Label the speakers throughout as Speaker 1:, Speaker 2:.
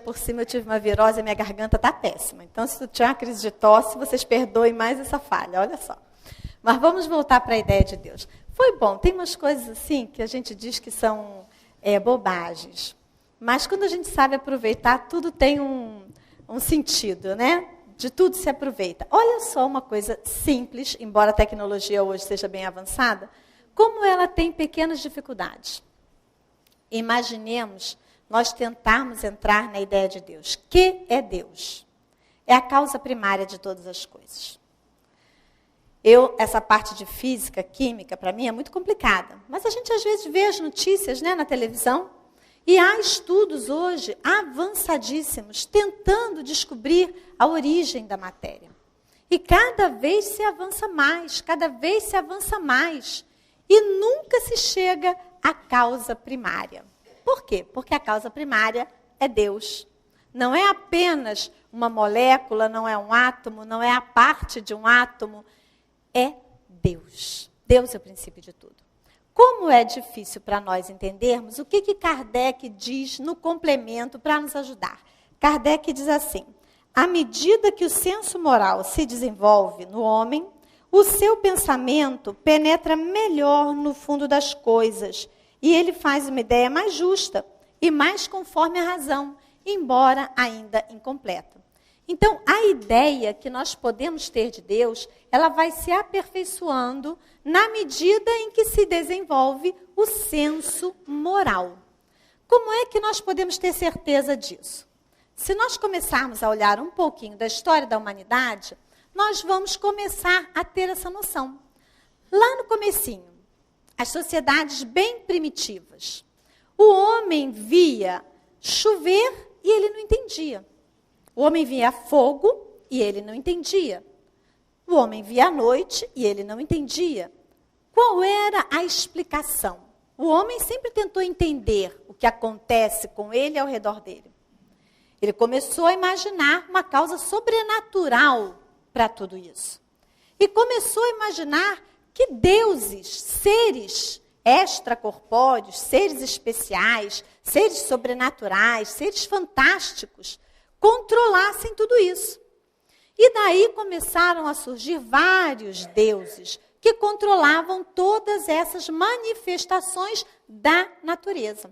Speaker 1: Por cima eu tive uma virose e minha garganta está péssima. Então, se tu tiver uma crise de tosse, vocês perdoem mais essa falha, olha só. Mas vamos voltar para a ideia de Deus. Foi bom, tem umas coisas assim que a gente diz que são bobagens. Mas quando a gente sabe aproveitar, tudo tem um sentido, né? De tudo se aproveita. Olha só uma coisa simples, embora a tecnologia hoje seja bem avançada, como ela tem pequenas dificuldades. Imaginemos nós tentarmos entrar na ideia de Deus. Que é Deus? É a causa primária de todas as coisas. Essa parte de física, química, para mim é muito complicada. Mas a gente às vezes vê as notícias, né, na televisão. E há estudos hoje avançadíssimos tentando descobrir a origem da matéria. E cada vez se avança mais, cada vez se avança mais. E nunca se chega à causa primária. Por quê? Porque a causa primária é Deus. Não é apenas uma molécula, não é um átomo, não é a parte de um átomo. É Deus. Deus é o princípio de tudo. Como é difícil para nós entendermos, o que Kardec diz no complemento para nos ajudar? Kardec diz assim: à medida que o senso moral se desenvolve no homem, o seu pensamento penetra melhor no fundo das coisas e ele faz uma ideia mais justa e mais conforme a razão, embora ainda incompleta. Então, a ideia que nós podemos ter de Deus, ela vai se aperfeiçoando na medida em que se desenvolve o senso moral. Como é que nós podemos ter certeza disso? Se nós começarmos a olhar um pouquinho da história da humanidade, nós vamos começar a ter essa noção. Lá no comecinho, as sociedades bem primitivas, o homem via chover e ele não entendia. O homem via fogo e ele não entendia. O homem via a noite e ele não entendia. Qual era a explicação? O homem sempre tentou entender o que acontece com ele ao redor dele. Ele começou a imaginar uma causa sobrenatural para tudo isso. E começou a imaginar que deuses, seres extracorpóreos, seres especiais, seres sobrenaturais, seres fantásticos, controlassem tudo isso. E daí começaram a surgir vários deuses que controlavam todas essas manifestações da natureza.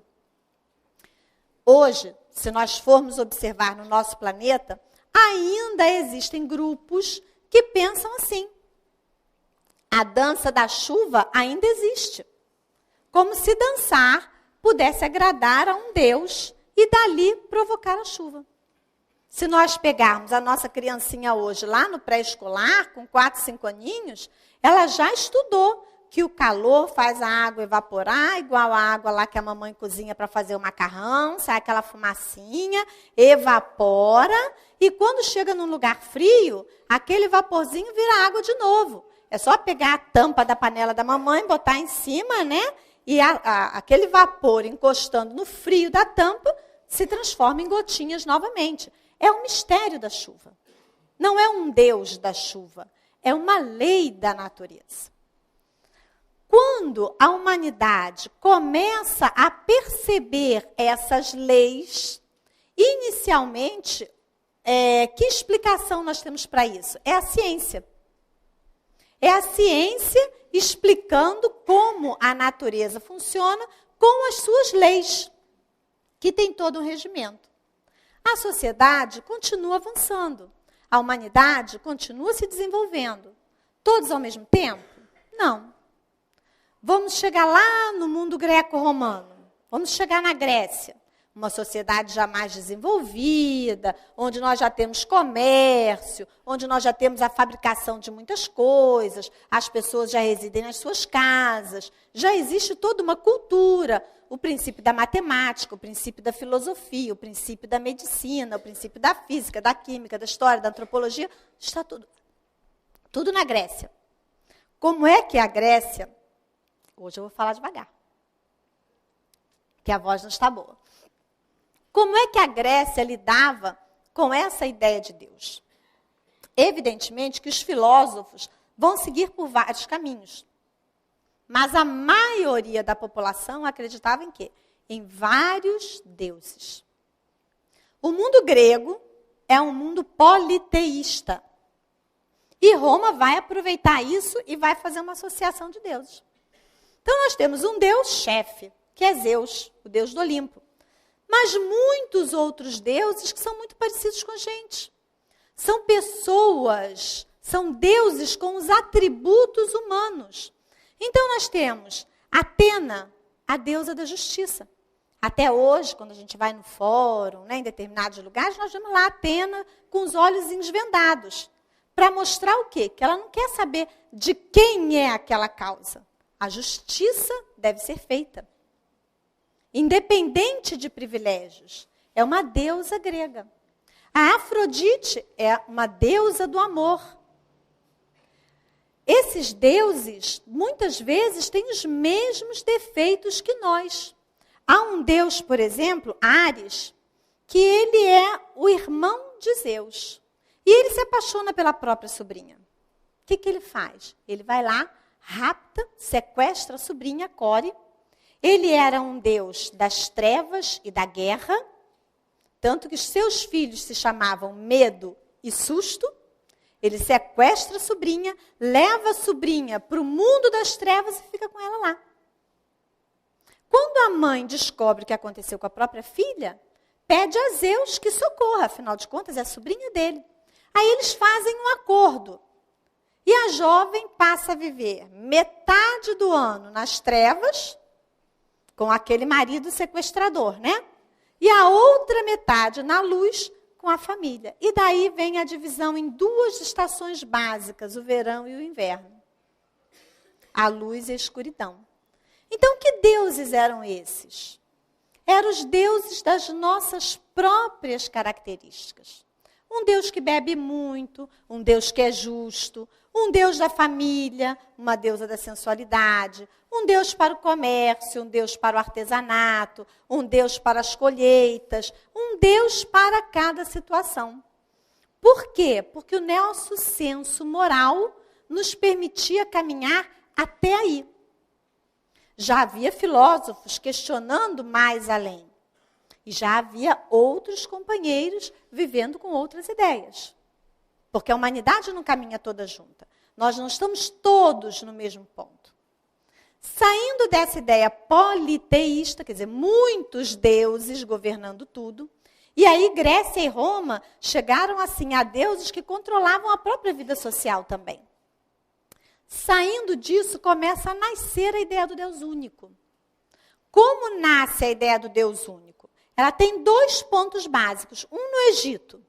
Speaker 1: Hoje, se nós formos observar no nosso planeta, ainda existem grupos que pensam assim. A dança da chuva ainda existe. Como se dançar pudesse agradar a um Deus e dali provocar a chuva. Se nós pegarmos a nossa criancinha hoje lá no pré-escolar, com 4, 5 aninhos, ela já estudou que o calor faz a água evaporar, igual a água lá que a mamãe cozinha para fazer o macarrão, sai aquela fumacinha, evapora, e quando chega num lugar frio, aquele vaporzinho vira água de novo. É só pegar a tampa da panela da mamãe, botar em cima, né? E aquele vapor encostando no frio da tampa se transforma em gotinhas novamente. É um mistério da chuva. Não é um Deus da chuva. É uma lei da natureza. Quando a humanidade começa a perceber essas leis, inicialmente, que explicação nós temos para isso? É a ciência. É a ciência explicando como a natureza funciona com as suas leis, que tem todo um regimento. A sociedade continua avançando. A humanidade continua se desenvolvendo. Todos ao mesmo tempo? Não. Vamos chegar lá no mundo greco-romano. Vamos chegar na Grécia. Uma sociedade já mais desenvolvida, onde nós já temos comércio, onde nós já temos a fabricação de muitas coisas, as pessoas já residem nas suas casas, já existe toda uma cultura, o princípio da matemática, o princípio da filosofia, o princípio da medicina, o princípio da física, da química, da história, da antropologia, está tudo na Grécia. Como é que a Grécia... Hoje eu vou falar devagar. que a voz não está boa. Como é que a Grécia lidava com essa ideia de Deus? Evidentemente que os filósofos vão seguir por vários caminhos. Mas a maioria da população acreditava em quê? Em vários deuses. O mundo grego é um mundo politeísta. E Roma vai aproveitar isso e vai fazer uma associação de deuses. Então nós temos um deus chefe, que é Zeus, o deus do Olimpo. Mas muitos outros deuses que são muito parecidos com a gente. São pessoas, são deuses com os atributos humanos. Então nós temos Atena, a deusa da justiça. Até hoje, quando a gente vai no fórum, em determinados lugares, nós vemos lá Atena com os olhos vendados. Para mostrar o quê? Que ela não quer saber de quem é aquela causa. A justiça deve ser feita. Independente de privilégios. É uma deusa grega. A Afrodite é uma deusa do amor. Esses deuses, muitas vezes, têm os mesmos defeitos que nós. Há um deus, por exemplo, Ares, que ele é o irmão de Zeus. E ele se apaixona pela própria sobrinha. O que ele faz? Ele vai lá, rapta, sequestra a sobrinha Core. Ele era um deus das trevas e da guerra, tanto que os seus filhos se chamavam Medo e Susto. Ele sequestra a sobrinha, leva a sobrinha para o mundo das trevas e fica com ela lá. Quando a mãe descobre o que aconteceu com a própria filha, pede a Zeus que socorra, afinal de contas é a sobrinha dele. Aí eles fazem um acordo. E a jovem passa a viver metade do ano nas trevas, com aquele marido sequestrador, né? E a outra metade na luz, com a família. E daí vem a divisão em duas estações básicas, o verão e o inverno. A luz e a escuridão. Então, que deuses eram esses? Eram os deuses das nossas próprias características. Um Deus que bebe muito, um Deus que é justo, um Deus da família, uma deusa da sensualidade, um Deus para o comércio, um Deus para o artesanato, um Deus para as colheitas, um Deus para cada situação. Por quê? Porque o nosso senso moral nos permitia caminhar até aí. Já havia filósofos questionando mais além. E já havia outros companheiros vivendo com outras ideias. Porque a humanidade não caminha toda junta. Nós não estamos todos no mesmo ponto. Saindo dessa ideia politeísta, quer dizer, muitos deuses governando tudo, e aí Grécia e Roma chegaram assim a deuses que controlavam a própria vida social também. Saindo disso, começa a nascer a ideia do Deus único. Como nasce a ideia do Deus único? Ela tem dois pontos básicos. Um no Egito,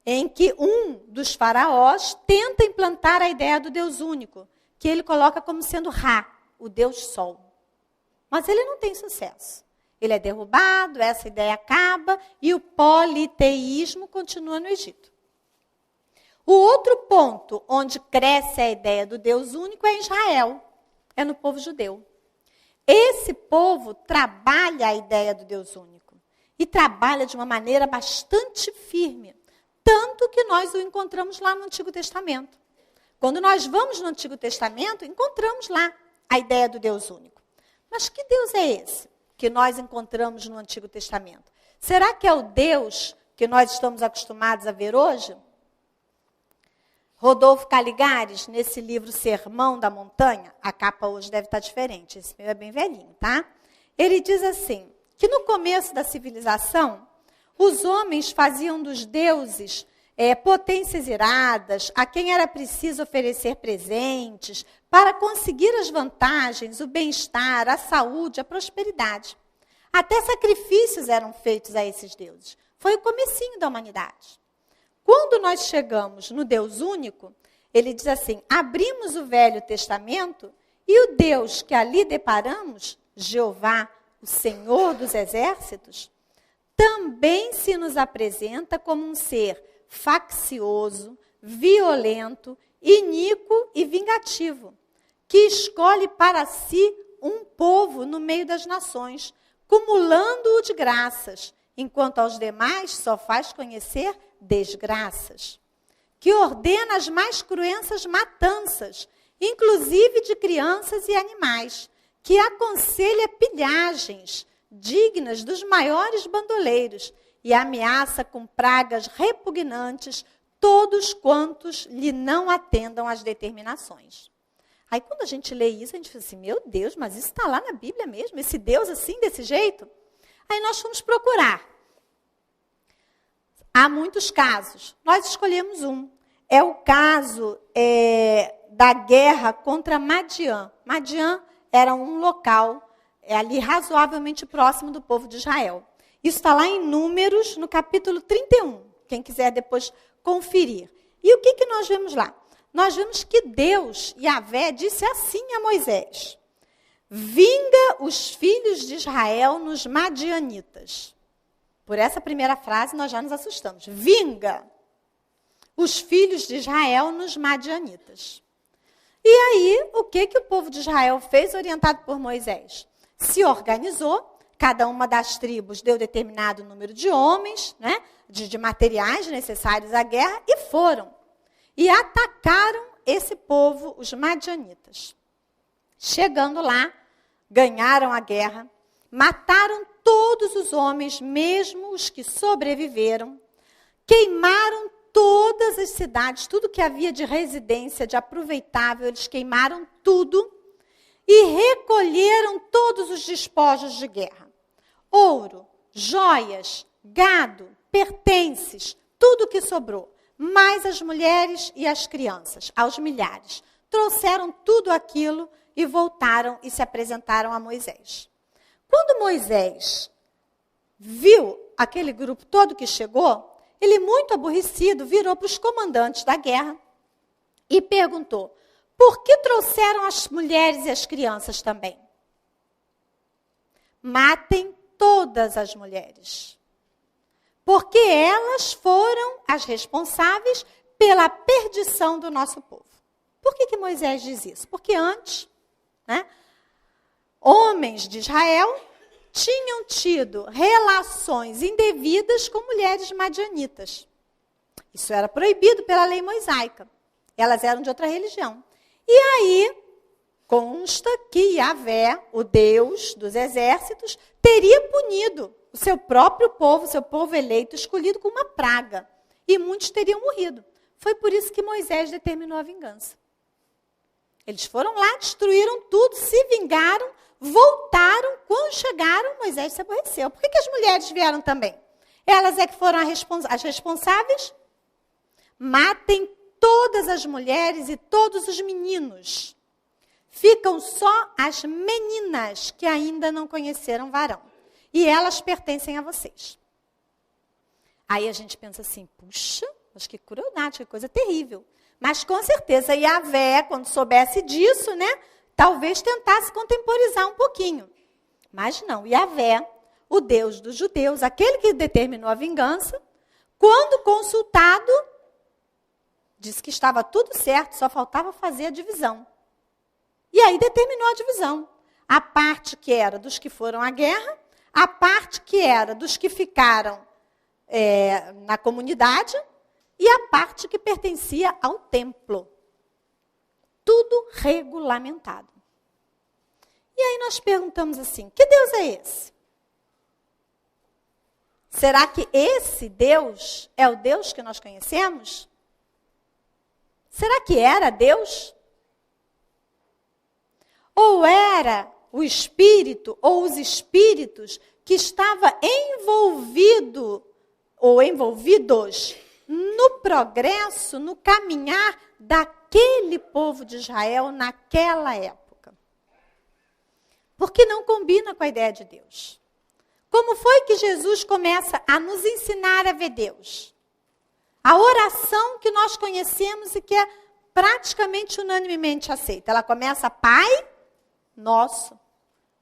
Speaker 1: em que um dos faraós tenta implantar a ideia do Deus único, que ele coloca como sendo Ra, o Deus Sol. Mas ele não tem sucesso. Ele é derrubado, essa ideia acaba e o politeísmo continua no Egito. O outro ponto onde cresce a ideia do Deus único é em Israel, é no povo judeu. Esse povo trabalha a ideia do Deus único e trabalha de uma maneira bastante firme, tanto que nós o encontramos lá no Antigo Testamento. Quando nós vamos no Antigo Testamento, encontramos lá a ideia do Deus único. Mas que Deus é esse que nós encontramos no Antigo Testamento? Será que é o Deus que nós estamos acostumados a ver hoje? Rodolfo Caligares, nesse livro Sermão da Montanha, a capa hoje deve estar diferente, esse meu é bem velhinho, tá? Ele diz assim, que no começo da civilização, os homens faziam dos deuses potências iradas, a quem era preciso oferecer presentes, para conseguir as vantagens, o bem-estar, a saúde, a prosperidade. Até sacrifícios eram feitos a esses deuses. Foi o comecinho da humanidade. Quando nós chegamos no Deus único, ele diz assim, abrimos o Velho Testamento e o Deus que ali deparamos, Jeová, o Senhor dos Exércitos, também se nos apresenta como um ser faccioso, violento, iníquo e vingativo, que escolhe para si um povo no meio das nações, cumulando-o de graças, enquanto aos demais só faz conhecer desgraças. Que ordena as mais cruentas matanças, inclusive de crianças e animais, que aconselha pilhagens dignas dos maiores bandoleiros e ameaça com pragas repugnantes todos quantos lhe não atendam às determinações. Aí quando a gente lê isso, a gente fala assim, meu Deus, mas isso está lá na Bíblia mesmo? Esse Deus assim, desse jeito? Aí nós fomos procurar. Há muitos casos. Nós escolhemos um. É o caso da guerra contra Madiã. Madiã era um local ali razoavelmente próximo do povo de Israel. Isso está lá em Números, no capítulo 31. Quem quiser depois conferir. E o que nós vemos lá? Nós vemos que Deus, Yahvé, disse assim a Moisés: vinga os filhos de Israel nos madianitas. Por essa primeira frase nós já nos assustamos. Vinga os filhos de Israel nos madianitas. E aí, o que o povo de Israel fez, orientado por Moisés? Se organizou. Cada uma das tribos deu determinado número de homens, né, de materiais necessários à guerra, e foram. E atacaram esse povo, os madianitas. Chegando lá, ganharam a guerra, mataram todos os homens, mesmo os que sobreviveram, queimaram todas as cidades, tudo que havia de residência, de aproveitável, eles queimaram tudo e recolheram todos os despojos de guerra. Ouro, joias, gado, pertences, tudo que sobrou, mais as mulheres e as crianças, aos milhares. Trouxeram tudo aquilo e voltaram e se apresentaram a Moisés. Quando Moisés viu aquele grupo todo que chegou, ele, muito aborrecido, virou para os comandantes da guerra e perguntou: por que trouxeram as mulheres e as crianças também? Matem todas as mulheres, porque elas foram as responsáveis pela perdição do nosso povo. Por que Moisés diz isso? Porque antes, né, homens de Israel tinham tido relações indevidas com mulheres madianitas. Isso era proibido pela lei mosaica. Elas eram de outra religião. E aí, consta que Yahvé, o Deus dos exércitos, teria punido o seu próprio povo, seu povo eleito, escolhido com uma praga. E muitos teriam morrido. Foi por isso que Moisés determinou a vingança. Eles foram lá, destruíram tudo, se vingaram, voltaram. Quando chegaram, Moisés se aborreceu. Por que as mulheres vieram também? Elas é que foram as responsáveis? Matem todas as mulheres e todos os meninos. Ficam só as meninas que ainda não conheceram varão. E elas pertencem a vocês. Aí a gente pensa assim, puxa, mas que crueldade, que coisa terrível. Mas com certeza Yahvé, quando soubesse disso, né, talvez tentasse contemporizar um pouquinho. Mas não, Yahvé, o Deus dos judeus, aquele que determinou a vingança, quando consultado, disse que estava tudo certo, só faltava fazer a divisão. E aí determinou a divisão. A parte que era dos que foram à guerra, a parte que era dos que ficaram na comunidade e a parte que pertencia ao templo. Tudo regulamentado. E aí nós perguntamos assim, que Deus é esse? Será que esse Deus é o Deus que nós conhecemos? Será que era Deus? Ou era o espírito ou os espíritos que estava envolvido ou envolvidos no progresso, no caminhar daquele povo de Israel naquela época? Porque não combina com a ideia de Deus. Como foi que Jesus começa a nos ensinar a ver Deus? A oração que nós conhecemos e que é praticamente unanimemente aceita. Ela começa Pai Nosso.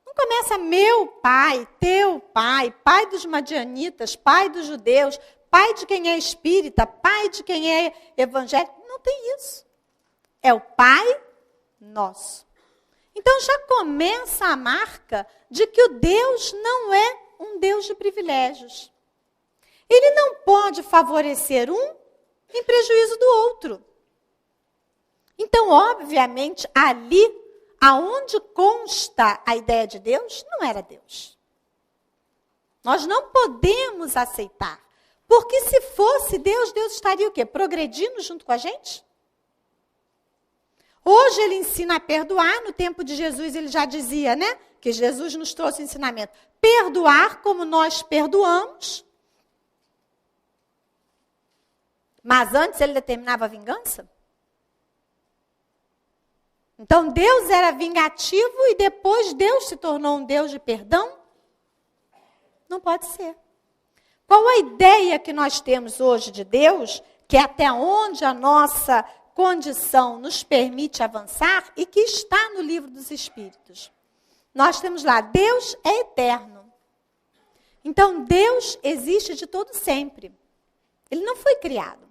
Speaker 1: Não começa meu Pai, teu Pai, Pai dos madianitas, Pai dos judeus, Pai de quem é espírita, Pai de quem é evangélico. Não tem isso. É o Pai Nosso. Então já começa a marca de que o Deus não é um Deus de privilégios. Ele não pode favorecer um em prejuízo do outro. Então, obviamente, ali, aonde consta a ideia de Deus, não era Deus. Nós não podemos aceitar. Porque se fosse Deus, Deus estaria o quê? Progredindo junto com a gente? Hoje ele ensina a perdoar, no tempo de Jesus ele já dizia, né? Que Jesus nos trouxe o ensinamento. Perdoar como nós perdoamos. Mas antes ele determinava a vingança? Então Deus era vingativo e depois Deus se tornou um Deus de perdão? Não pode ser. Qual a ideia que nós temos hoje de Deus, que é até onde a nossa condição nos permite avançar e que está no livro dos Espíritos? Nós temos lá, Deus é eterno. Então Deus existe de todo sempre. Ele não foi criado.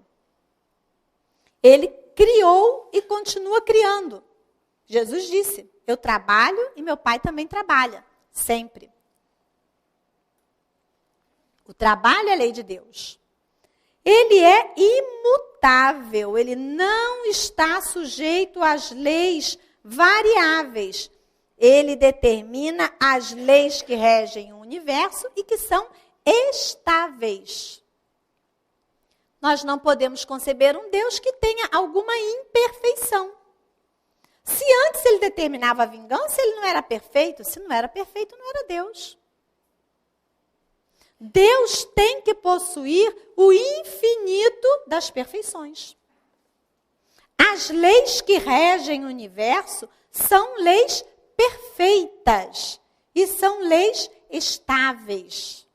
Speaker 1: Ele criou e continua criando. Jesus disse, eu trabalho e meu Pai também trabalha, sempre. O trabalho é a lei de Deus. Ele é imutável, ele não está sujeito às leis variáveis. Ele determina as leis que regem o universo e que são estáveis. Nós não podemos conceber um Deus que tenha alguma imperfeição. Se antes ele determinava a vingança, ele não era perfeito. Se não era perfeito, não era Deus. Deus tem que possuir o infinito das perfeições. As leis que regem o universo são leis perfeitas e são leis estáveis.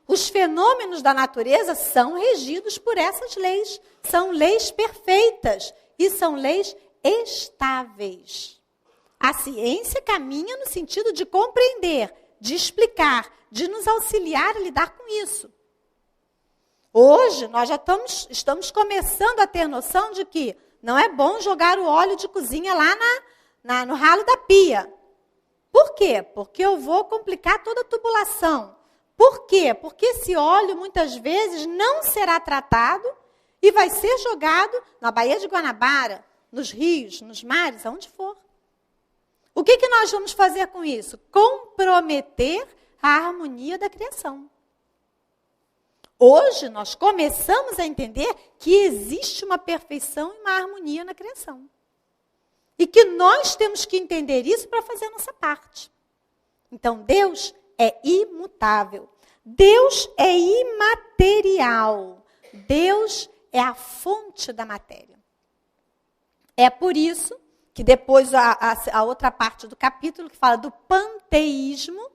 Speaker 1: Os fenômenos da natureza são regidos por essas leis. São leis perfeitas e são leis estáveis. A ciência caminha no sentido de compreender, de explicar, de nos auxiliar a lidar com isso. Hoje, nós já estamos começando a ter noção de que não é bom jogar o óleo de cozinha lá no ralo da pia. Por quê? Porque eu vou complicar toda a tubulação. Por quê? Porque esse óleo, muitas vezes, não será tratado e vai ser jogado na Baía de Guanabara, nos rios, nos mares, aonde for. O que nós vamos fazer com isso? Comprometer a harmonia da criação. Hoje, nós começamos a entender que existe uma perfeição e uma harmonia na criação. E que nós temos que entender isso para fazer a nossa parte. Então, Deus é imutável. Deus é imaterial. Deus é a fonte da matéria. É por isso que depois a outra parte do capítulo que fala do panteísmo,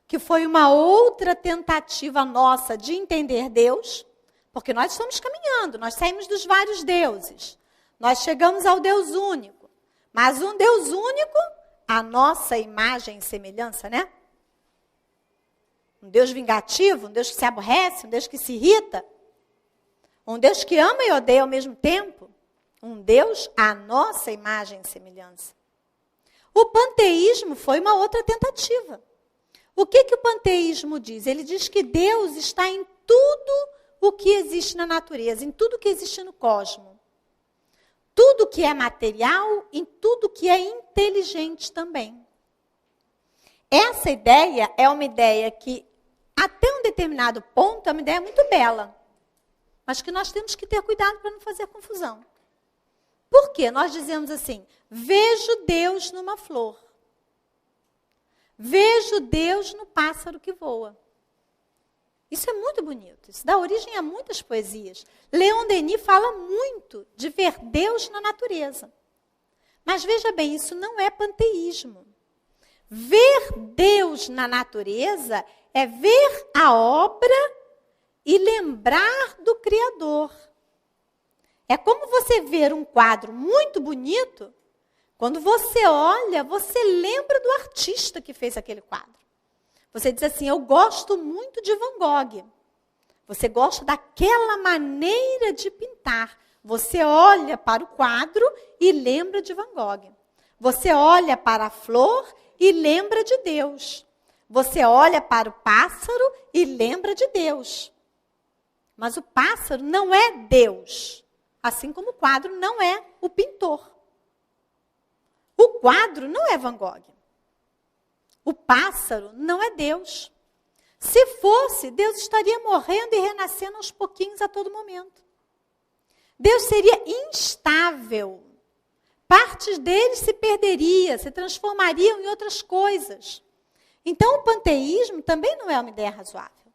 Speaker 1: que foi uma outra tentativa nossa de entender Deus, porque nós estamos caminhando, nós saímos dos vários deuses. Nós chegamos ao Deus único. Mas um Deus único, a nossa imagem e semelhança, né? Um Deus vingativo, um Deus que se aborrece, um Deus que se irrita. Um Deus que ama e odeia ao mesmo tempo. Um Deus à nossa imagem e semelhança. O panteísmo foi uma outra tentativa. O que o panteísmo diz? Ele diz que Deus está em tudo o que existe na natureza, em tudo que existe no cosmos. Tudo que é material, em tudo que é inteligente também. Essa ideia é uma ideia que, até um determinado ponto, é uma ideia muito bela. Mas que nós temos que ter cuidado para não fazer confusão. Por quê? Nós dizemos assim, vejo Deus numa flor. Vejo Deus no pássaro que voa. Isso é muito bonito. Isso dá origem a muitas poesias. Leon Denis fala muito de ver Deus na natureza. Mas veja bem, isso não é panteísmo. Ver Deus na natureza é ver a obra e lembrar do Criador. É como você ver um quadro muito bonito, quando você olha, você lembra do artista que fez aquele quadro. Você diz assim, eu gosto muito de Van Gogh. Você gosta daquela maneira de pintar. Você olha para o quadro e lembra de Van Gogh. Você olha para a flor e lembra de Deus. Você olha para o pássaro e lembra de Deus. Mas o pássaro não é Deus, assim como o quadro não é o pintor. O quadro não é Van Gogh. O pássaro não é Deus. Se fosse, Deus estaria morrendo e renascendo aos pouquinhos a todo momento. Deus seria instável. Partes dele se perderia, se transformariam em outras coisas. Então, o panteísmo também não é uma ideia razoável.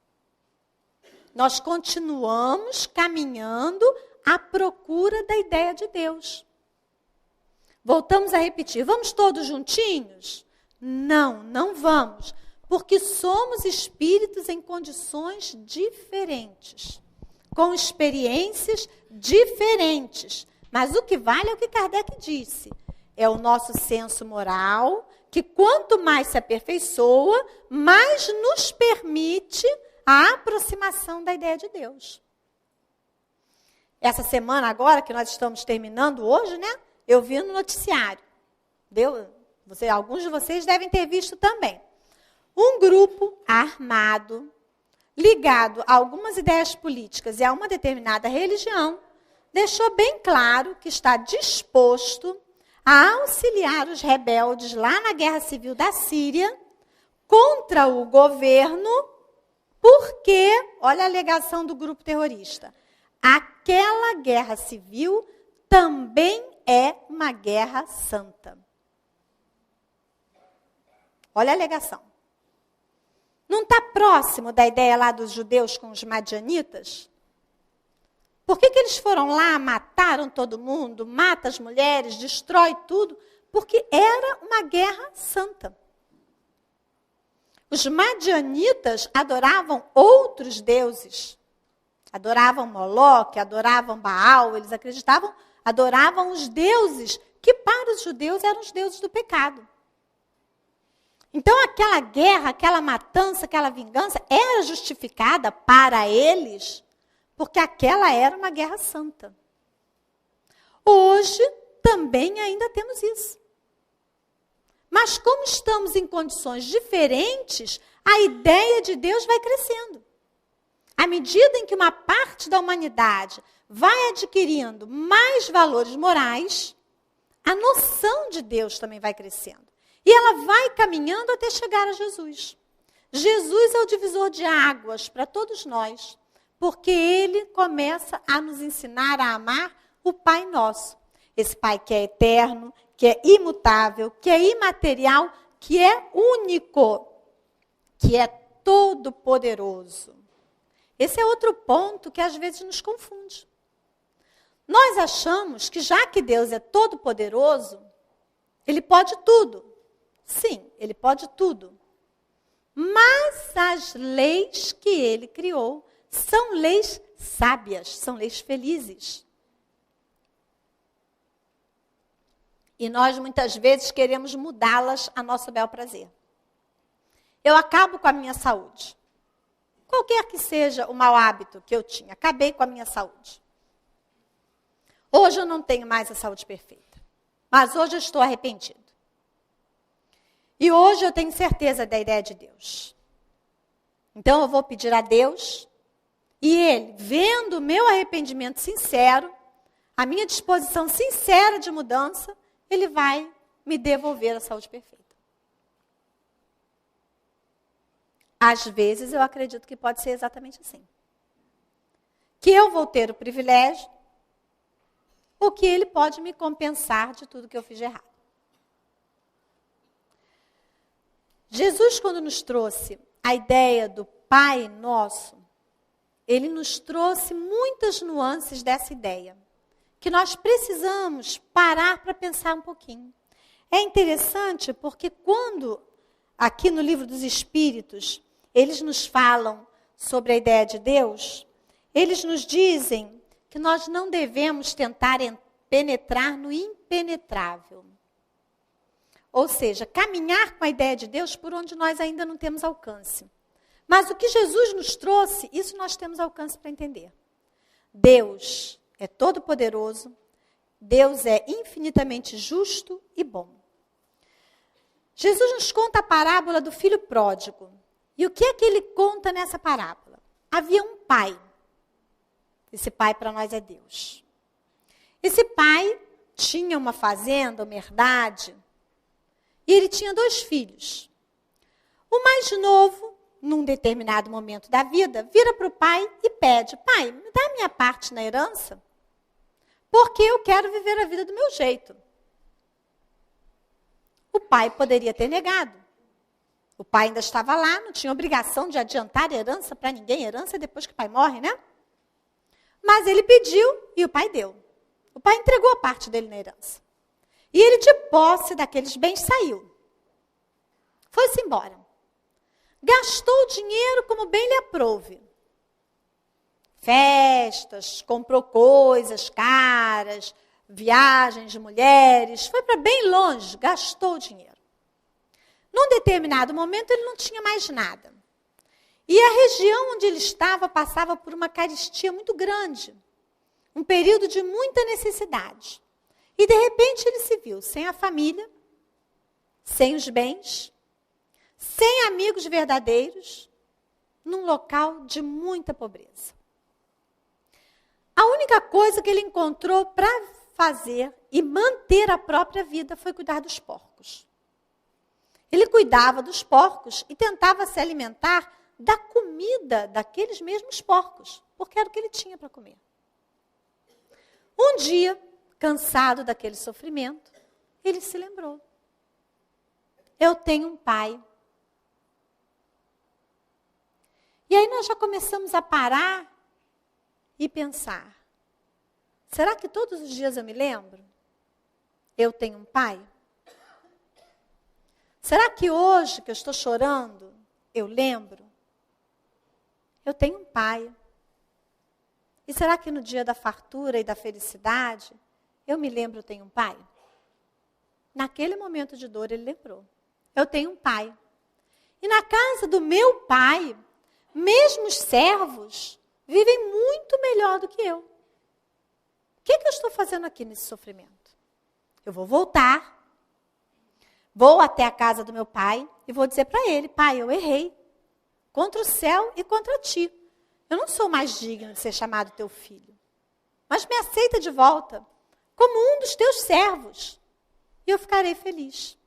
Speaker 1: Nós continuamos caminhando à procura da ideia de Deus. Voltamos a repetir, vamos todos juntinhos? Não, não vamos, porque somos espíritos em condições diferentes, com experiências diferentes. Mas o que vale é o que Kardec disse, é o nosso senso moral, que quanto mais se aperfeiçoa, mais nos permite a aproximação da ideia de Deus. Essa semana agora, que nós estamos terminando hoje, né? Eu vi no noticiário. Alguns de vocês devem ter visto também. Um grupo armado, ligado a algumas ideias políticas e a uma determinada religião, deixou bem claro que está disposto a auxiliar os rebeldes lá na guerra civil da Síria contra o governo, porque, olha a alegação do grupo terrorista, aquela guerra civil também é uma guerra santa. Olha a alegação. Não está próximo da ideia lá dos judeus com os madianitas? Por que eles foram lá, mataram todo mundo, mata as mulheres, destrói tudo? Porque era uma guerra santa. Os madianitas adoravam outros deuses. Adoravam Moloque, adoravam Baal, eles adoravam os deuses que para os judeus eram os deuses do pecado. Então aquela guerra, aquela matança, aquela vingança era justificada para eles, porque aquela era uma guerra santa. Hoje também ainda temos isso. Mas como estamos em condições diferentes, a ideia de Deus vai crescendo. À medida em que uma parte da humanidade vai adquirindo mais valores morais, a noção de Deus também vai crescendo. E ela vai caminhando até chegar a Jesus. Jesus é o divisor de águas para todos nós, porque ele começa a nos ensinar a amar o Pai Nosso. Esse Pai que é eterno, que é imutável, que é imaterial, que é único, que é todo-poderoso. Esse é outro ponto que às vezes nos confunde. Nós achamos que já que Deus é todo-poderoso, ele pode tudo. Sim, ele pode tudo. Mas as leis que ele criou são leis sábias, são leis felizes. E nós muitas vezes queremos mudá-las a nosso bel prazer. Eu acabo com a minha saúde. Qualquer que seja o mau hábito que eu tinha, acabei com a minha saúde. Hoje eu não tenho mais a saúde perfeita, mas hoje eu estou arrependido. E hoje eu tenho certeza da ideia de Deus. Então eu vou pedir a Deus, e Ele, vendo o meu arrependimento sincero, a minha disposição sincera de mudança, Ele vai me devolver a saúde perfeita. Às vezes eu acredito que pode ser exatamente assim. Que eu vou ter o privilégio, ou que Ele pode me compensar de tudo que eu fiz de errado. Jesus, quando nos trouxe a ideia do Pai Nosso, Ele nos trouxe muitas nuances dessa ideia, que nós precisamos parar para pensar um pouquinho. É interessante porque quando, aqui no Livro dos Espíritos, eles nos falam sobre a ideia de Deus, eles nos dizem que nós não devemos tentar penetrar no impenetrável. Ou seja, caminhar com a ideia de Deus por onde nós ainda não temos alcance. Mas o que Jesus nos trouxe, isso nós temos alcance para entender. Deus é todo-poderoso, Deus é infinitamente justo e bom. Jesus nos conta a parábola do filho pródigo. E o que é que ele conta nessa parábola? Havia um pai. Esse pai para nós é Deus. Esse pai tinha uma fazenda, uma herdade, e ele tinha 2 filhos. O mais novo, num determinado momento da vida, vira para o pai e pede: pai, me dá a minha parte na herança, porque eu quero viver a vida do meu jeito. O pai poderia ter negado. O pai ainda estava lá, não tinha obrigação de adiantar herança para ninguém. Herança é depois que o pai morre, né? Mas ele pediu e o pai deu. O pai entregou a parte dele na herança. E ele, de posse daqueles bens, saiu. Foi-se embora. Gastou o dinheiro como bem lhe aprouve. Festas, comprou coisas caras, viagens de mulheres, foi para bem longe, gastou o dinheiro. Num determinado momento, ele não tinha mais nada. E a região onde ele estava passava por uma carestia muito grande. Um período de muita necessidade. E, de repente, ele se viu sem a família, sem os bens, sem amigos verdadeiros, num local de muita pobreza. A única coisa que ele encontrou para fazer e manter a própria vida foi cuidar dos porcos. Ele cuidava dos porcos e tentava se alimentar da comida daqueles mesmos porcos, porque era o que ele tinha para comer. Um dia, cansado daquele sofrimento, ele se lembrou: eu tenho um pai. E aí nós já começamos a parar e pensar: será que todos os dias eu me lembro? Eu tenho um pai? Será que hoje que eu estou chorando, eu lembro? Eu tenho um pai. E será que no dia da fartura e da felicidade, eu me lembro, eu tenho um pai? Naquele momento de dor, ele lembrou: eu tenho um pai. E na casa do meu pai, mesmo os servos vivem muito melhor do que eu. O que eu estou fazendo aqui nesse sofrimento? Eu vou voltar, vou até a casa do meu pai e vou dizer para ele: pai, eu errei contra o céu e contra ti. Eu não sou mais digno de ser chamado teu filho, mas me aceita de volta como um dos teus servos e eu ficarei feliz.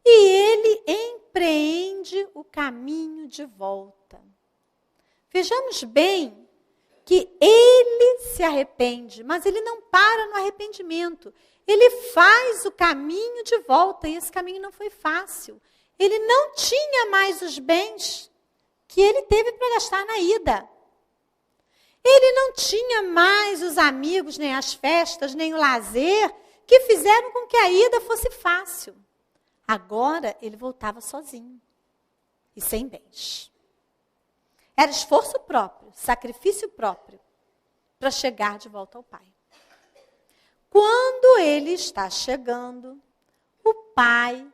Speaker 1: E ele empreende o caminho de volta. Vejamos bem que ele se arrepende, mas ele não para no arrependimento. Ele faz o caminho de volta, e esse caminho não foi fácil. Ele não tinha mais os bens que ele teve para gastar na ida. Ele não tinha mais os amigos, nem as festas, nem o lazer, que fizeram com que a ida fosse fácil. Agora ele voltava sozinho e sem bens. Era esforço próprio, sacrifício próprio, para chegar de volta ao pai. Quando ele está chegando, o pai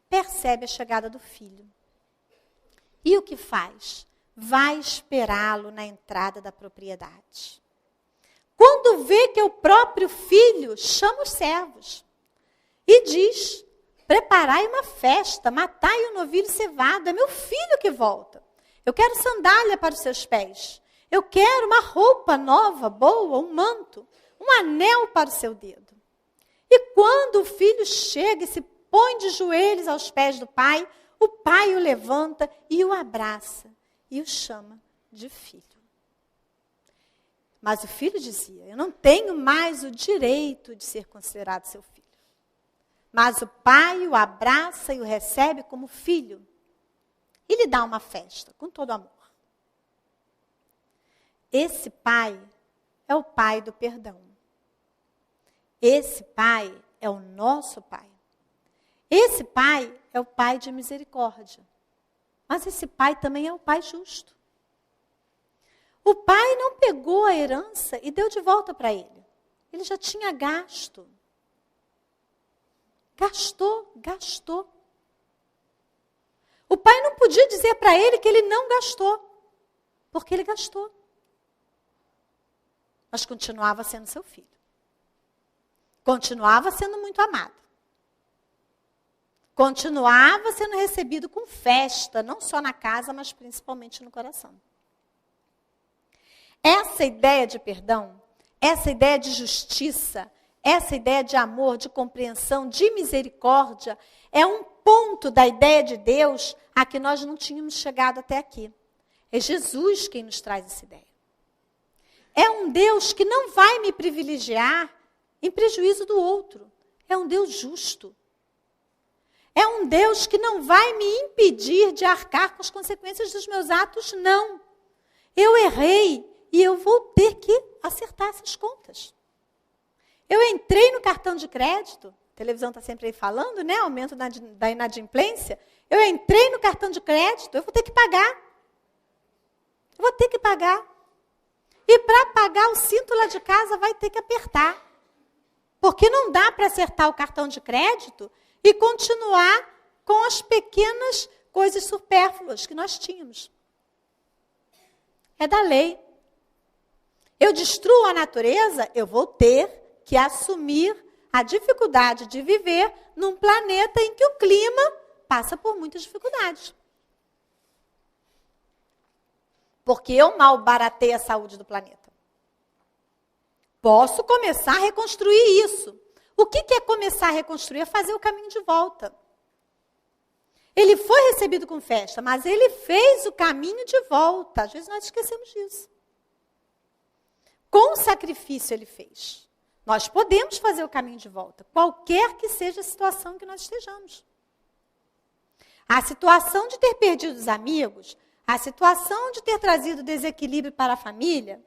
Speaker 1: percebe a chegada do filho. E o que faz? Vai esperá-lo na entrada da propriedade. Quando vê que é o próprio filho, chama os servos e diz: preparai uma festa, matai o novilho cevado, é meu filho que volta. Eu quero sandália para os seus pés. Eu quero uma roupa nova, boa, um manto, um anel para o seu dedo. E quando o filho chega e se põe de joelhos aos pés do pai, o pai o levanta e o abraça e o chama de filho. Mas o filho dizia: eu não tenho mais o direito de ser considerado seu filho. Mas o pai o abraça e o recebe como filho. E lhe dá uma festa, com todo amor. Esse pai é o pai do perdão. Esse pai é o nosso pai. Esse pai é o pai de misericórdia. Mas esse pai também é o pai justo. O pai não pegou a herança e deu de volta para ele. Ele já tinha gasto. Gastou. O pai não podia dizer para ele que ele não gastou, porque ele gastou. Mas continuava sendo seu filho. Continuava sendo muito amado. continuava sendo recebido com festa, não só na casa, mas principalmente no coração. Essa ideia de perdão, essa ideia de justiça, essa ideia de amor, de compreensão, de misericórdia, é um ponto da ideia de Deus a que nós não tínhamos chegado até aqui. É Jesus quem nos traz essa ideia. É um Deus que não vai me privilegiar em prejuízo do outro. É um Deus justo. É um Deus que não vai me impedir de arcar com as consequências dos meus atos, não. Eu errei e eu vou ter que acertar essas contas. Eu entrei no cartão de crédito, a televisão está sempre aí falando, né? Aumento da inadimplência. Eu entrei no cartão de crédito, eu vou ter que pagar. Eu vou ter que pagar. E para pagar o cinto lá de casa vai ter que apertar. Porque não dá para acertar o cartão de crédito e continuar com as pequenas coisas supérfluas que nós tínhamos. É da lei. Eu destruo a natureza, eu vou ter que assumir a dificuldade de viver num planeta em que o clima passa por muitas dificuldades. Porque eu malbaratei a saúde do planeta. Posso começar a reconstruir isso. O que é começar a reconstruir? É fazer o caminho de volta. Ele foi recebido com festa, mas ele fez o caminho de volta. Às vezes nós esquecemos disso. Com sacrifício ele fez. Nós podemos fazer o caminho de volta, qualquer que seja a situação que nós estejamos. A situação de ter perdido os amigos, a situação de ter trazido desequilíbrio para a família.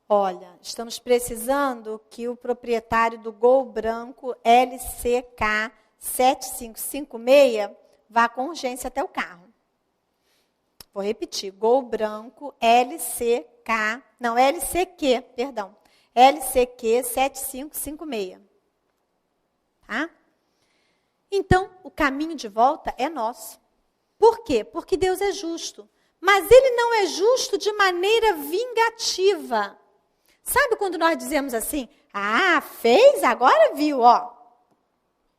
Speaker 1: Olha, estamos precisando que o proprietário do Gol branco LCK 7556 vá com urgência até o carro. Vou repetir, Gol branco LCQ 7556. Tá? Então, o caminho de volta é nosso. Por quê? Porque Deus é justo. Mas Ele não é justo de maneira vingativa. Sabe quando nós dizemos assim, fez, agora viu, ó.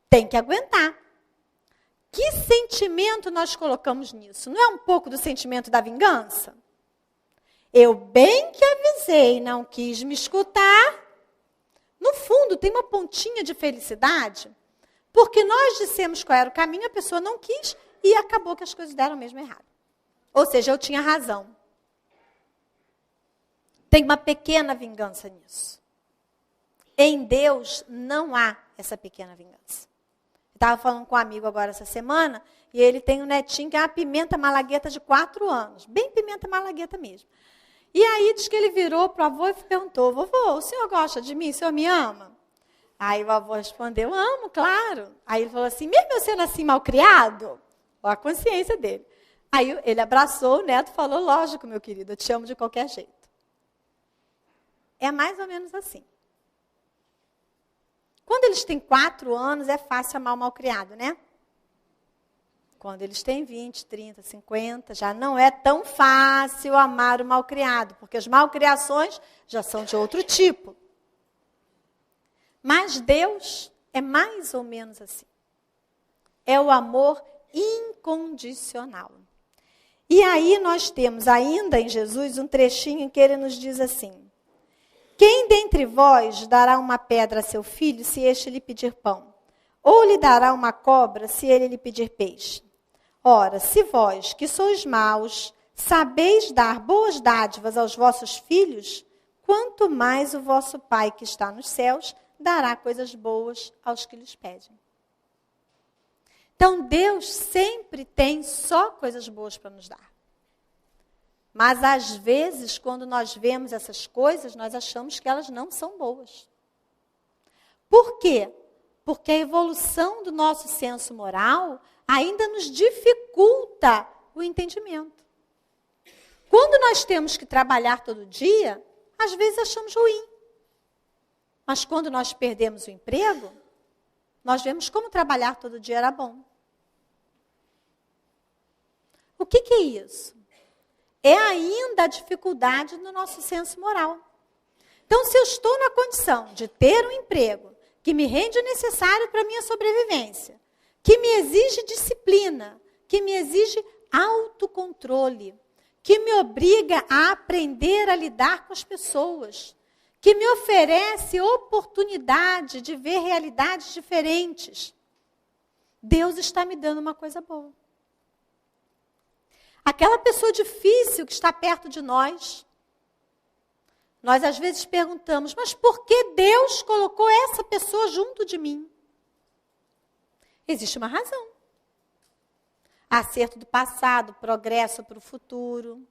Speaker 1: Tem que aguentar. Que sentimento nós colocamos nisso? Não é um pouco do sentimento da vingança? Eu bem que avisei, não quis me escutar. No fundo, tem uma pontinha de felicidade, porque nós dissemos qual era o caminho, a pessoa não quis e acabou que as coisas deram mesmo errado. Ou seja, eu tinha razão. Tem uma pequena vingança nisso. Em Deus não há essa pequena vingança. Estava falando com um amigo agora essa semana, e ele tem um netinho que é uma pimenta malagueta de 4 anos. Bem pimenta malagueta mesmo. E aí diz que ele virou para o avô e perguntou, vovô, o senhor gosta de mim? O senhor me ama? Aí o avô respondeu, amo, claro. Aí ele falou assim, mesmo eu sendo assim malcriado? Olha a consciência dele. Aí ele abraçou o neto e falou, lógico, meu querido, eu te amo de qualquer jeito. É mais ou menos assim. Quando eles têm 4 anos, é fácil amar o malcriado, né? Quando eles têm 20, 30, 50, já não é tão fácil amar o malcriado, porque as malcriações já são de outro tipo. Mas Deus é mais ou menos assim. É o amor incondicional. E aí nós temos ainda em Jesus um trechinho em que ele nos diz assim, quem dentre vós dará uma pedra a seu filho, se este lhe pedir pão? Ou lhe dará uma cobra, se ele lhe pedir peixe? Ora, se vós, que sois maus, sabeis dar boas dádivas aos vossos filhos, quanto mais o vosso Pai que está nos céus dará coisas boas aos que lhes pedem. Então, Deus sempre tem só coisas boas para nos dar. Mas, às vezes, quando nós vemos essas coisas, nós achamos que elas não são boas. Por quê? Porque a evolução do nosso senso moral ainda nos dificulta o entendimento. Quando nós temos que trabalhar todo dia, às vezes achamos ruim. Mas quando nós perdemos o emprego, nós vemos como trabalhar todo dia era bom. O que é isso? É ainda a dificuldade no nosso senso moral. Então, se eu estou na condição de ter um emprego, que me rende o necessário para a minha sobrevivência, que me exige disciplina, que me exige autocontrole, que me obriga a aprender a lidar com as pessoas, que me oferece oportunidade de ver realidades diferentes. Deus está me dando uma coisa boa. Aquela pessoa difícil que está perto de nós, nós às vezes perguntamos, mas por que Deus colocou essa pessoa junto de mim? Existe uma razão. Acerto do passado, progresso para o futuro,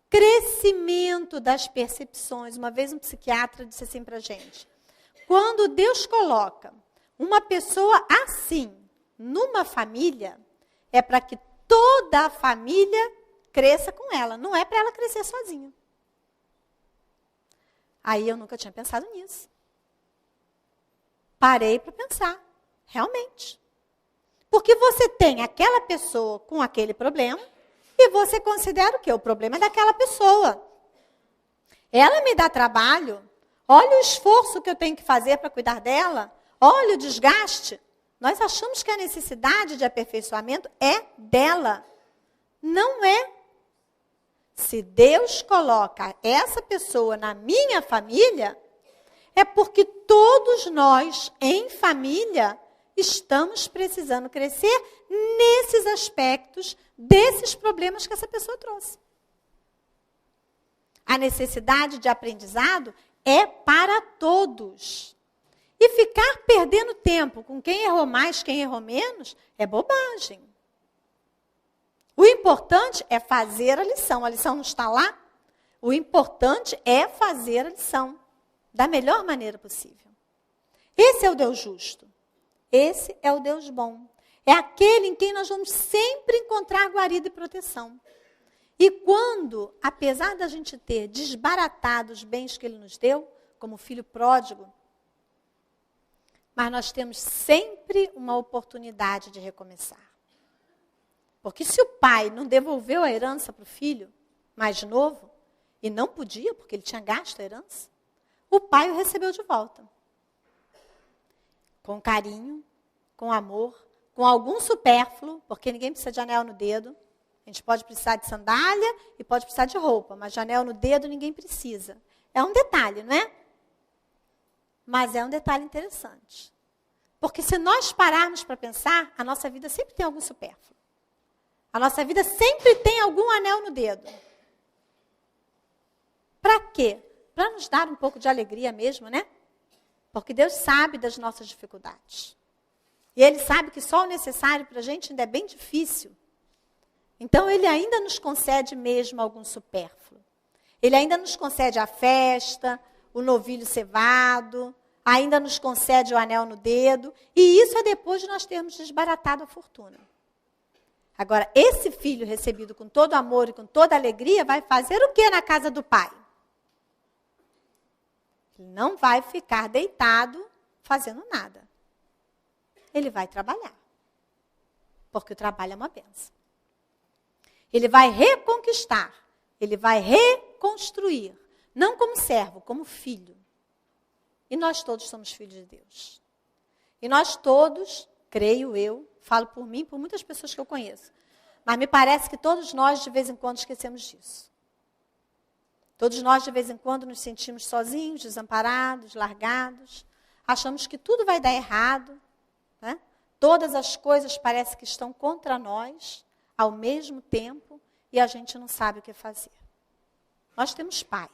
Speaker 1: crescimento das percepções. Uma vez um psiquiatra disse assim para a gente, quando Deus coloca uma pessoa assim numa família, é para que toda a família cresça com ela, não é para ela crescer sozinha. Aí eu nunca tinha pensado nisso. Parei para pensar, realmente. Porque você tem aquela pessoa com aquele problema e você considera o quê? O problema é daquela pessoa. Ela me dá trabalho, olha o esforço que eu tenho que fazer para cuidar dela, olha o desgaste. Nós achamos que a necessidade de aperfeiçoamento é dela. Não é. Se Deus coloca essa pessoa na minha família, é porque todos nós, em família, estamos precisando crescer nesses aspectos, desses problemas que essa pessoa trouxe. A necessidade de aprendizado é para todos. E ficar perdendo tempo com quem errou mais, quem errou menos, é bobagem. O importante é fazer a lição. A lição não está lá? O importante é fazer a lição da melhor maneira possível. Esse é o Deus justo. Esse é o Deus bom. É aquele em quem nós vamos sempre encontrar guarida e proteção. E quando, apesar da gente ter desbaratado os bens que Ele nos deu, como filho pródigo, mas nós temos sempre uma oportunidade de recomeçar. Porque se o pai não devolveu a herança para o filho mais novo, e não podia, porque ele tinha gasto a herança, o pai o recebeu de volta. Com carinho, com amor, com algum supérfluo, porque ninguém precisa de anel no dedo. A gente pode precisar de sandália e pode precisar de roupa, mas de anel no dedo ninguém precisa. É um detalhe, não é? Mas é um detalhe interessante. Porque se nós pararmos para pensar, a nossa vida sempre tem algum supérfluo. A nossa vida sempre tem algum anel no dedo. Para quê? Para nos dar um pouco de alegria mesmo, né? Porque Deus sabe das nossas dificuldades. E Ele sabe que só o necessário para a gente ainda é bem difícil. Então, Ele ainda nos concede mesmo algum supérfluo. Ele ainda nos concede a festa, o novilho cevado, ainda nos concede o anel no dedo. E isso é depois de nós termos desbaratado a fortuna. Agora, esse filho recebido com todo amor e com toda alegria vai fazer o que na casa do pai? Ele não vai ficar deitado fazendo nada. Ele vai trabalhar. Porque o trabalho é uma bênção. Ele vai reconquistar. Ele vai reconstruir. Não como servo, como filho. E nós todos somos filhos de Deus. E nós todos, creio eu, falo por mim, por muitas pessoas que eu conheço. Mas me parece que todos nós, de vez em quando, esquecemos disso. Todos nós, de vez em quando, nos sentimos sozinhos, desamparados, largados. Achamos que tudo vai dar errado. Né? Todas as coisas parecem que estão contra nós, ao mesmo tempo, e a gente não sabe o que fazer. Nós temos pai.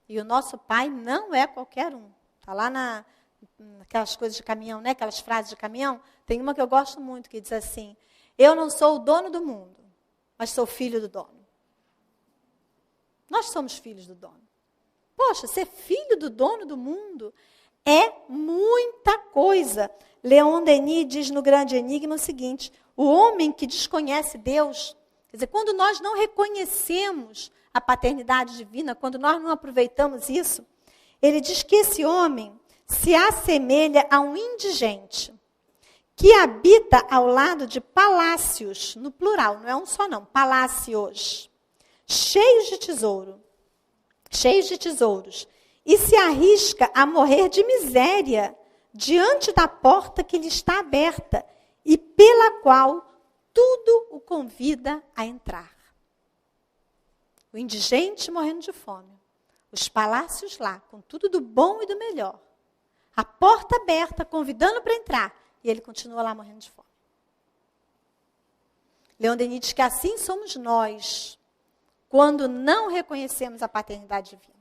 Speaker 1: E o nosso pai não é qualquer um. Está lá naquelas coisas de caminhão, né? Aquelas frases de caminhão. Tem uma que eu gosto muito, que diz assim, eu não sou o dono do mundo, mas sou filho do dono. Nós somos filhos do dono. Poxa, ser filho do dono do mundo é muita coisa. Leon Denis diz no Grande Enigma o seguinte, o homem que desconhece Deus, quer dizer, quando nós não reconhecemos a paternidade divina, quando nós não aproveitamos isso, ele diz que esse homem se assemelha a um indigente que habita ao lado de palácios, no plural, não é um só não, palácios, cheios de tesouros, e se arrisca a morrer de miséria diante da porta que lhe está aberta e pela qual tudo o convida a entrar. O indigente morrendo de fome, os palácios lá, com tudo do bom e do melhor, a porta aberta, convidando para entrar, e ele continua lá morrendo de fome. Leon Denis diz que assim somos nós, quando não reconhecemos a paternidade divina.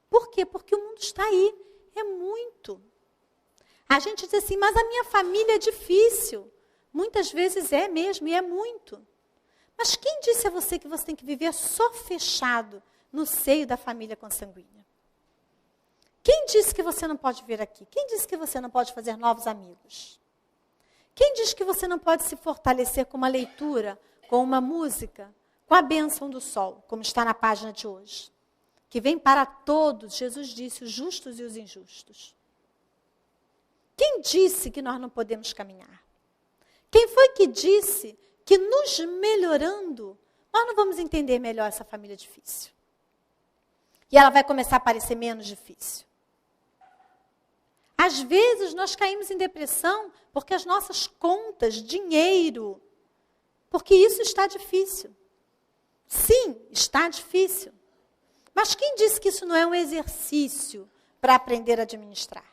Speaker 1: Por quê? Porque o mundo está aí, é muito. A gente diz assim, mas a minha família é difícil. Muitas vezes é mesmo, e é muito. Mas quem disse a você que você tem que viver só fechado no seio da família consanguínea? Quem disse que você não pode vir aqui? Quem disse que você não pode fazer novos amigos? Quem disse que você não pode se fortalecer com uma leitura, com uma música, com a bênção do sol, como está na página de hoje? Que vem para todos, Jesus disse, os justos e os injustos. Quem disse que nós não podemos caminhar? Quem foi que disse que nos melhorando, nós não vamos entender melhor essa família difícil? E ela vai começar a parecer menos difícil. Às vezes nós caímos em depressão porque as nossas contas, dinheiro, porque isso está difícil. Sim, está difícil. Mas quem disse que isso não é um exercício para aprender a administrar?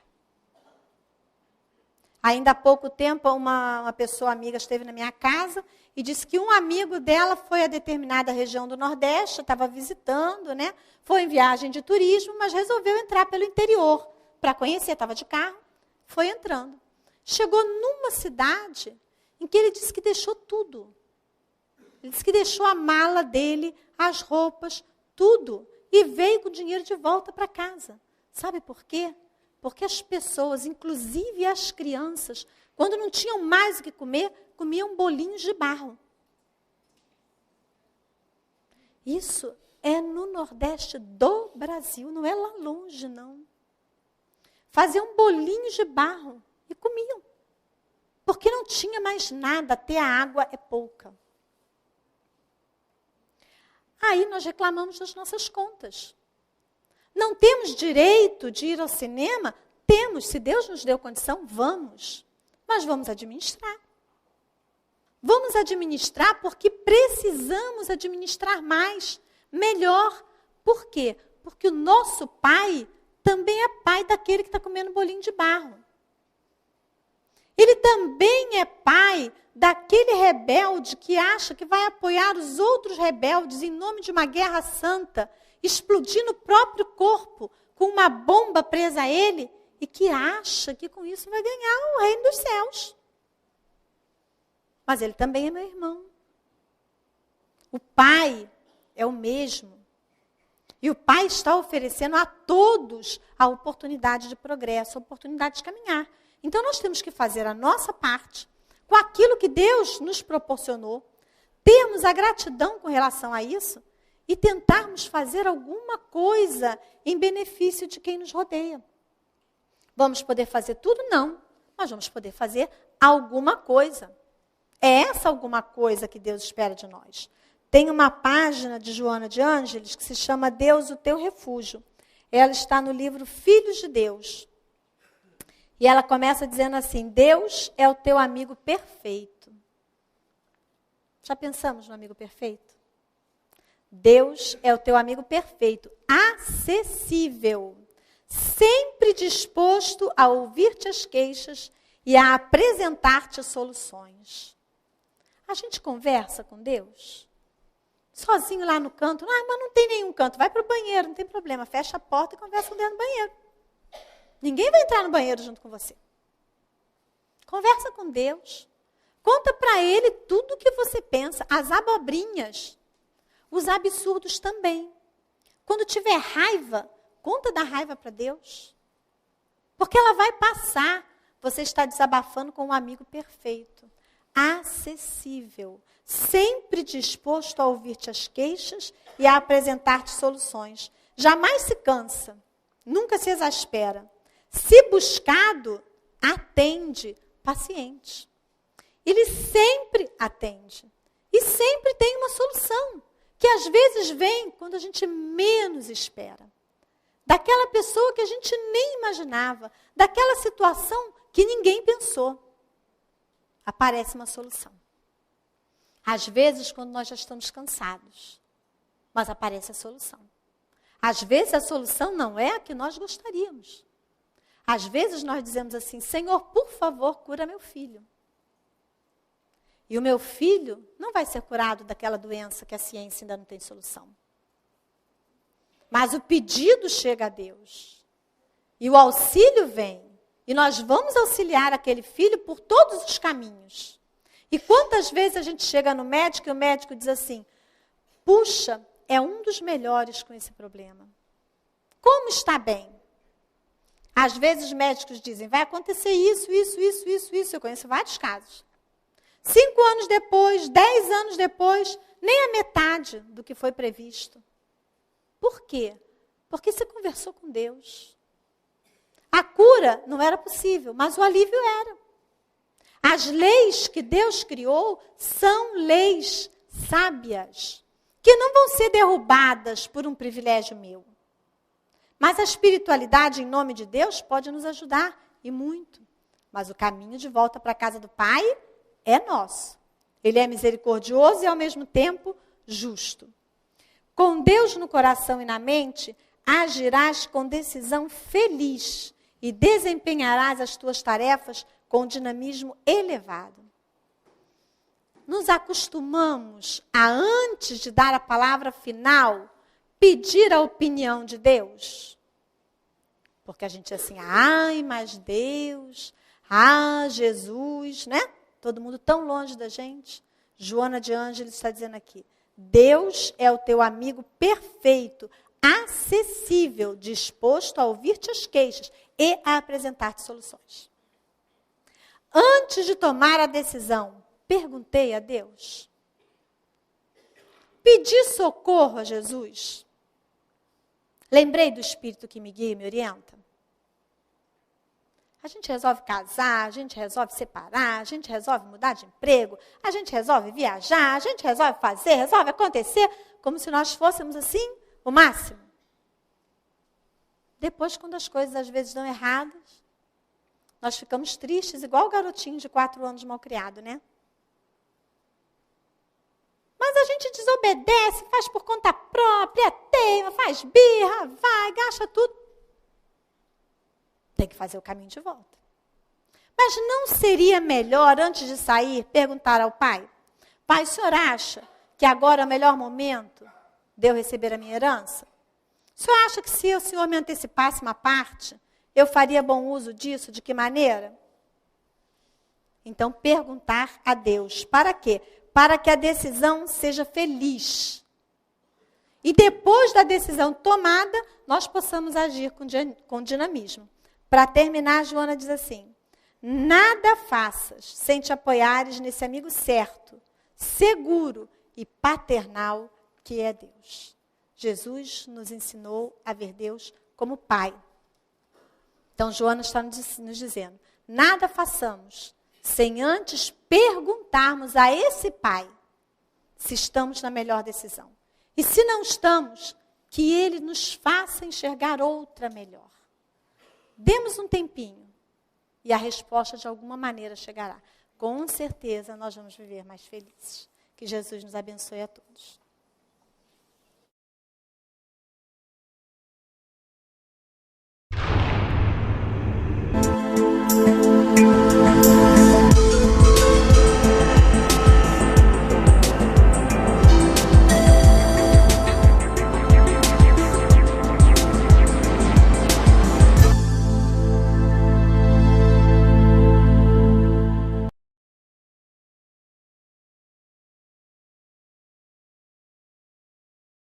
Speaker 1: Ainda há pouco tempo, uma pessoa amiga esteve na minha casa e disse que um amigo dela foi a determinada região do Nordeste, estava visitando, né? Foi em viagem de turismo, mas resolveu entrar pelo interior para conhecer, estava de carro, foi entrando. Chegou numa cidade em que ele disse que deixou tudo. Ele disse que deixou a mala dele, as roupas, tudo, e veio com o dinheiro de volta para casa. Sabe por quê? Porque as pessoas, inclusive as crianças, quando não tinham mais o que comer, comiam bolinhos de barro. Isso é no Nordeste do Brasil, não é lá longe, não. Faziam bolinhos de barro e comiam. Porque não tinha mais nada, até a água é pouca. Aí nós reclamamos das nossas contas. Não temos direito de ir ao cinema? Temos, se Deus nos deu condição, vamos. Mas vamos administrar. Vamos administrar porque precisamos administrar mais, melhor. Por quê? Porque o nosso pai também é pai daquele que está comendo bolinho de barro. Ele também é pai daquele rebelde que acha que vai apoiar os outros rebeldes em nome de uma guerra santa, explodir no próprio corpo com uma bomba presa a ele e que acha que com isso vai ganhar o reino dos céus. Mas ele também é meu irmão. O pai é o mesmo. E o pai está oferecendo a todos a oportunidade de progresso, a oportunidade de caminhar. Então nós temos que fazer a nossa parte com aquilo que Deus nos proporcionou, termos a gratidão com relação a isso, e tentarmos fazer alguma coisa em benefício de quem nos rodeia. Vamos poder fazer tudo? Não. Mas vamos poder fazer alguma coisa. É essa alguma coisa que Deus espera de nós. Tem uma página de Joana de Ângeles que se chama Deus, o Teu Refúgio. Ela está no livro Filhos de Deus. E ela começa dizendo assim, Deus é o teu amigo perfeito. Já pensamos no amigo perfeito? Deus é o teu amigo perfeito, acessível, sempre disposto a ouvir-te as queixas e a apresentar-te soluções. A gente conversa com Deus, sozinho lá no canto, mas não tem nenhum canto, vai para o banheiro, não tem problema, fecha a porta e conversa com Deus no banheiro. Ninguém vai entrar no banheiro junto com você. Conversa com Deus, conta para Ele tudo o que você pensa, as abobrinhas, os absurdos também. Quando tiver raiva, conta da raiva para Deus. Porque ela vai passar. Você está desabafando com um amigo perfeito, acessível, sempre disposto a ouvir-te as queixas e a apresentar-te soluções. Jamais se cansa, nunca se exaspera. Se buscado, atende, paciente. Ele sempre atende. E sempre tem uma solução, que às vezes vem quando a gente menos espera. daquela pessoa que a gente nem imaginava, daquela situação que ninguém pensou. Aparece uma solução. Às vezes, quando nós já estamos cansados, mas aparece a solução. Às vezes, a solução não é a que nós gostaríamos. Às vezes, nós dizemos assim, Senhor, por favor, cura meu filho. E o meu filho não vai ser curado daquela doença que a ciência ainda não tem solução. Mas o pedido chega a Deus. E o auxílio vem. E nós vamos auxiliar aquele filho por todos os caminhos. E quantas vezes a gente chega no médico e o médico diz assim, puxa, é um dos melhores com esse problema. Como está bem? Às vezes os médicos dizem, vai acontecer isso. Eu conheço vários casos. 5 anos depois, 10 anos depois, nem a metade do que foi previsto. Por quê? Porque você conversou com Deus. A cura não era possível, mas o alívio era. As leis que Deus criou são leis sábias, que não vão ser derrubadas por um privilégio meu. Mas a espiritualidade em nome de Deus pode nos ajudar, e muito. Mas o caminho de volta para a casa do Pai é nosso. Ele é misericordioso e, ao mesmo tempo, justo. Com Deus no coração e na mente, agirás com decisão feliz e desempenharás as tuas tarefas com dinamismo elevado. Nos acostumamos a, antes de dar a palavra final, pedir a opinião de Deus? Porque a gente é assim, ai, mas Deus, Jesus, né? Todo mundo tão longe da gente. Joana de Ângeles está dizendo aqui, Deus é o teu amigo perfeito, acessível, disposto a ouvir-te as queixas e a apresentar-te soluções. Antes de tomar a decisão, perguntei a Deus. Pedi socorro a Jesus. Lembrei do Espírito que me guia e me orienta. A gente resolve casar, a gente resolve separar, a gente resolve mudar de emprego, a gente resolve viajar, a gente resolve fazer, resolve acontecer, como se nós fôssemos assim, o máximo. Depois, quando as coisas às vezes dão erradas, nós ficamos tristes, igual o garotinho de 4 anos mal criado, né? Mas a gente desobedece, faz por conta própria, teima, faz birra, vai, gasta tudo. Tem que fazer o caminho de volta. Mas não seria melhor, antes de sair, perguntar ao pai? Pai, o senhor acha que agora é o melhor momento de eu receber a minha herança? O senhor acha que se o senhor me antecipasse uma parte, eu faria bom uso disso? De que maneira? Então, perguntar a Deus. Para quê? Para que a decisão seja feliz. E depois da decisão tomada, nós possamos agir com dinamismo. Para terminar, Joana diz assim, nada faças sem te apoiares nesse amigo certo, seguro e paternal que é Deus. Jesus nos ensinou a ver Deus como Pai. Então, Joana está nos dizendo, nada façamos sem antes perguntarmos a esse Pai se estamos na melhor decisão. E se não estamos, que Ele nos faça enxergar outra melhor. Demos um tempinho e a resposta de alguma maneira chegará. Com certeza nós vamos viver mais felizes. Que Jesus nos abençoe a todos.